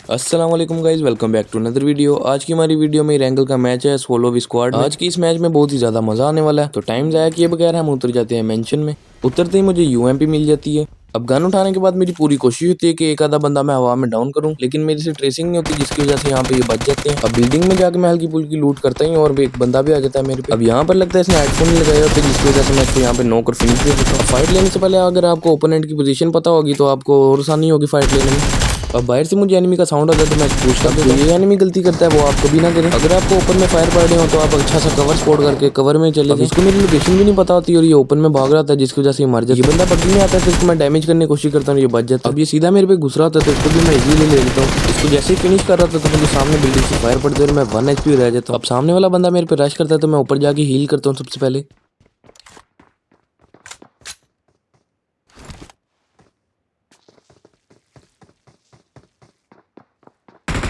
अस्सलाम वालेकुम guys, welcome back to another video. आज की हमारी वीडियो में रैंगल का मैच है सोलो वी स्क्वाड। आज की इस मैच में बहुत ही ज्यादा मजा आने वाला है। तो टाइम जाया किए बगैर हम उतर जाते हैं मेंशन में। उतरते ही मुझे यूएमपी मिल जाती है। अब गन उठाने के बाद मेरी पूरी कोशिश होती है कि एक आधा बंदा मैं हवा में डाउन करूं, लेकिन मेरे से ट्रेसिंग नहीं होती, जिसकी वजह से यहाँ पे ये बच जाते हैं। अब बिल्डिंग में जाके मैं हल्की फुल्की लूट करता ही और एक बंदा भी आ जाता है मेरे पे। अब यहाँ पर लगता है इसने हेडफोन नहीं लगाए होते, जिसकी वजह से मैं इसको यहाँ पे नॉक और फिनिश दे देता हूँ। फाइट लेने से पहले अगर आपको ओपोनेंट की पोजीशन पता होगी तो आपको और आसानी होगी फाइट लेने में। अब बाहर से मुझे एनिमी का साउंड आता है तो मैं पूछता हूँ, जो ये एनिमी गलती करता है वो आप कभी ना करें। अगर आपको ओपन में फायर पड़ रहे हो तो आप अच्छा सा कवर स्पॉट करके कवर में चले जाएं। इसको मेरी लोकेशन भी नहीं पता होती और ये ओपन में भाग रहा था, जिसकी वजह से ये मर जाता है। ये बंदा बग्गी में आता है तो इसको मैं डैमेज करने की कोशिश करता हूँ, ये बच जाता है। अब ये सीधा मेरे पे घुस रहा था तो इसको भी मैं इजीली ले लेता हूँ। इसको जैसे ही फिनिश कर रहा था तो मुझे सामने बिल्डिंग से फायर पड़ती है और मैं 1 HP रह जाता हूँ। अब सामने वाला बंदा मेरे पे रश करता है तो मैं ऊपर जाके हील करता हूँ सबसे पहले।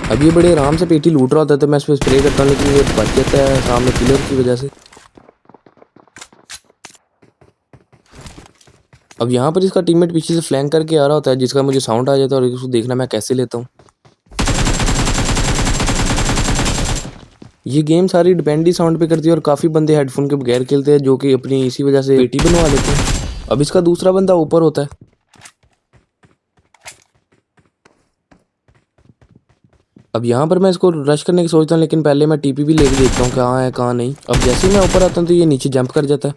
अब ये बड़े आराम से पेटी लूट रहा होता है तो मैं इस पर स्प्रे करता हूँ, लेकिन ये बच जाता है सामने किलर की वजह से। अब यहाँ पर इसका टीममेट पीछे से फ्लैंक करके आ रहा होता है, जिसका मुझे साउंड आ जाता है और उसको देखना मैं कैसे लेता हूँ। ये गेम सारी डिपेंड ही साउंड पे करती है और काफ़ी बंदे हेडफोन के बगैर खेलते हैं, जो कि अपनी इसी वजह से पेटी बनवा लेते हैं। अब इसका दूसरा बंदा ऊपर होता है। अब यहाँ पर मैं इसको रश करने की सोचता हूँ, लेकिन पहले मैं टीपी भी लेके देखता हूँ कहाँ है कहाँ नहीं। अब जैसे ही मैं ऊपर आता हूँ तो ये नीचे जंप कर जाता है।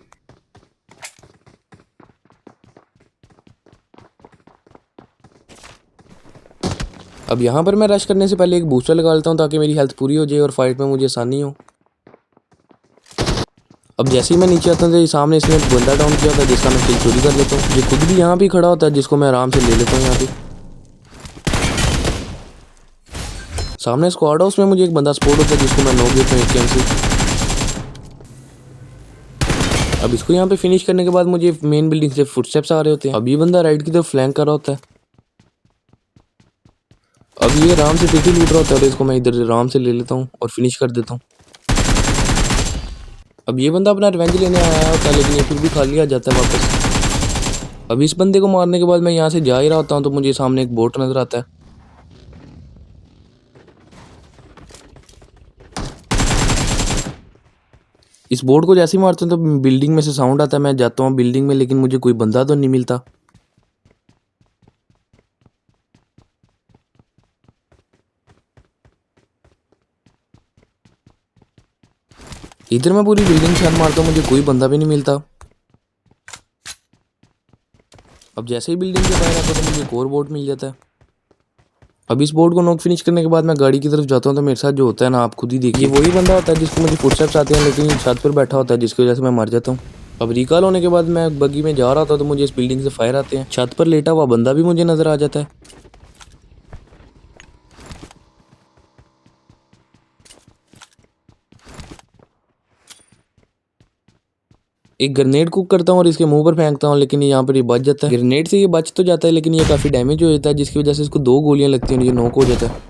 अब यहाँ पर मैं रश करने से पहले एक बूस्टर लगा लेता हूँ ताकि मेरी हेल्थ पूरी हो जाए और फाइट में मुझे आसानी हो। अब जैसे ही मैं नीचे आता हूँ तो सामने इसने बंदा डाउन किया था, जिसका मैं किल चोरी कर लेता हूँ। ये खुद भी यहाँ पे खड़ा होता है, जिसको मैं आराम से ले लेता हूँ। यहाँ पे सामने स्क्वाड हाउस में मुझे एक बंदा स्पॉट होता है, जिसको मैं नॉक देता हूँ एक से। अब इसको यहाँ पे फिनिश करने के बाद मुझे मेन बिल्डिंग से फुटस्टेप्स आ रहे होते हैं। अब ये बंदा राइट की तरफ फ्लैंक कर रहा होता है। अब ये आराम से पेटी लूट रहा होता है और इसको मैं इधर आराम से ले लेता हूँ और फिनिश कर देता हूँ। अब ये बंदा अपना रिवेंज लेने आया होता है, लेकिन ये फिर भी खाली आ जाता है वापस। अब इस बंदे को मारने के बाद मैं यहाँ से जा ही रहा होता हूँ तो मुझे सामने एक बोट नजर आता है। इस बोर्ड को जैसे ही मारते हैं तो बिल्डिंग में से साउंड आता है। मैं जाता हूँ बिल्डिंग में, लेकिन मुझे कोई बंदा तो नहीं मिलता। इधर मैं पूरी बिल्डिंग छान मारता हूँ, मुझे कोई बंदा भी नहीं मिलता। अब जैसे ही बिल्डिंग के बाहर आता तो मुझे एक और बोर्ड मिल जाता है। अब इस बोर्ड को नॉक फिनिश करने के बाद मैं गाड़ी की तरफ जाता हूँ तो मेरे साथ जो होता है ना, आप खुद ही देखिए, वही बंदा होता है जिसको मुझे फुटस्टेप्स आते हैं, लेकिन छत पर बैठा होता है, जिसकी वजह से मैं मर जाता हूँ। अब रिकॉल होने के बाद मैं बग्गी में जा रहा था तो मुझे इस बिल्डिंग से फायर आते हैं। छत पर लेटा हुआ बंदा भी मुझे नजर आ जाता है। एक ग्रेनेड कुक करता हूँ और इसके मुंह पर फेंकता हूँ, लेकिन यहाँ पर ये बच जाता है। ग्रेनेड से ये बच तो जाता है, लेकिन ये काफ़ी डैमेज हो जाता है, जिसकी वजह से इसको 2 गोलियां लगती हैं और ये नॉक हो जाता है।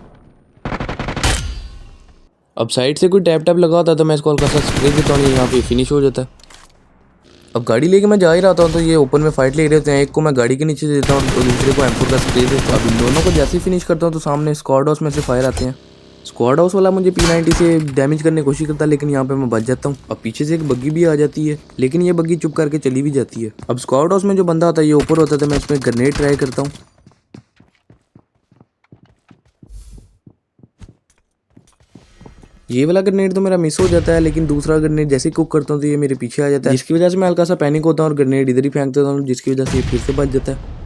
अब साइड से कोई टैप टैप लगा होता है तो मैं इसको हल्का सा स्प्रे देता हूँ, यहाँ पे फिनिश हो जाता है। अब गाड़ी लेके मैं जा ही रहा था तो ये ओपन में फाइट ले रहे होते हैं। एक को मैं गाड़ी के नीचे देता हूँ और दूसरे को M4 का स्प्रे देता हूँ। अब इन दोनों को जैसे ही फिनिश करता हूँ तो सामने स्क्वाड हाउस में से फायर आते हैं। स्क्वाड हाउस वाला मुझे P90 से डैमेज करने की कोशिश करता है, लेकिन यहाँ पे मैं बच जाता हूँ। अब पीछे से एक बग्गी भी आ जाती है, लेकिन ये बग्गी चुप करके चली भी जाती है। अब स्क्वाड हाउस में जो बंदा होता है ये ऊपर होता है तो मैं इसमें ग्रेनेड ट्राई करता हूँ। ये वाला ग्रेनेड तो मेरा मिस हो जाता है, लेकिन दूसरा ग्रेनेड जैसे ही कुक करता हूँ तो ये मेरे पीछे आ जाता है, जिसकी वजह से मैं हल्का सा पैनिक होता हूँ और ग्रेनेड इधर ही फेंक देता हूँ, जिसकी वजह से ये फिर से बच जाता है।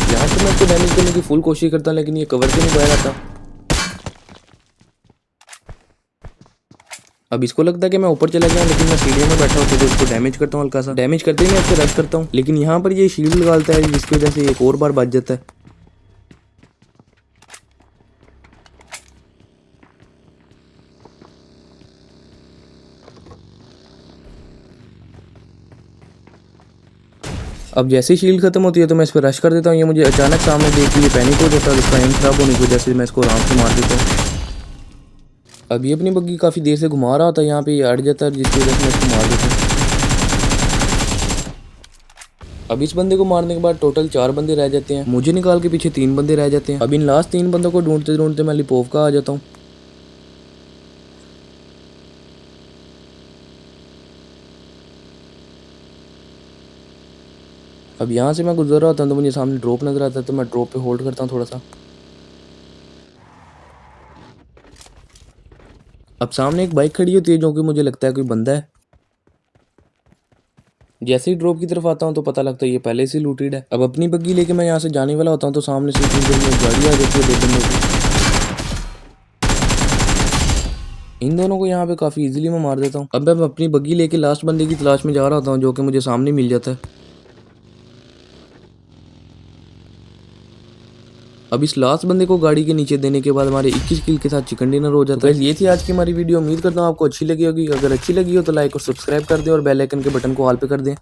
यहाँ से मैं इसको डैमेज करने की फुल कोशिश करता हूँ, लेकिन ये कवर से नहीं बाहर आता। अब इसको लगता है कि मैं ऊपर चला गया, लेकिन मैं सीढ़ियों में बैठा होता है तो इसको डैमेज करता हूँ। हल्का सा डैमेज करते ही मैं इसको रश करता हूँ, लेकिन यहाँ पर ये शील्ड लगाता है, जिसकी वजह से एक और बार बच जाता है। अब जैसे ही शील्ड खत्म होती है तो मैं इस पर रश कर देता हूँ। ये मुझे अचानक सामने देख के ये पैनिक हो जाता है, इसका एम खराब होने की वजह से मैं इसको आराम से मार देता हूँ। अब ये अपनी बग्गी काफ़ी देर से घुमा रहा होता है, यहाँ पे ये अड़ जाता है, जिसकी वजह से मैं इसको मार देता हूँ। अब इस बंदे को मारने के बाद टोटल 4 बंदे रह जाते हैं। मुझे निकाल के पीछे 3 बंदे रह जाते हैं। अब इन लास्ट 3 बंदों को ढूंढते ढूंढते मैं लिपोवका आ जाता हूँ। अब यहाँ से मैं गुजर रहा होता हूँ तो मुझे सामने ड्रॉप नजर आता है, तो मैं ड्रॉप पे होल्ड करता हूँ थोड़ा सा। अब सामने एक बाइक खड़ी होती है जो कि मुझे लगता है कोई बंदा है। जैसे ही ड्रॉप की तरफ आता हूँ तो पता लगता है ये पहले से लूटेड है। अब अपनी बग्गी लेके मैं यहाँ से जाने वाला होता हूँ तो सामने से इतनी देर में गाड़ी आ जाती है 2 बंदों की। इन दोनों को यहाँ पे काफी इजीली मैं मार देता हूँ। अब मैं अपनी बग्गी लेके लास्ट बंदे की तलाश में जा रहा होता हूँ जो कि मुझे सामने मिल जाता है। अब इस लास्ट बंदे को गाड़ी के नीचे देने के बाद हमारे 21 किल के साथ चिकन डिनर हो जाता है। ये थी आज की हमारी वीडियो। उम्मीद करता हूँ आपको अच्छी लगी होगी। अगर अच्छी लगी हो तो लाइक और सब्सक्राइब कर दें और बेल आइकन के बटन को ऑल पे कर दें।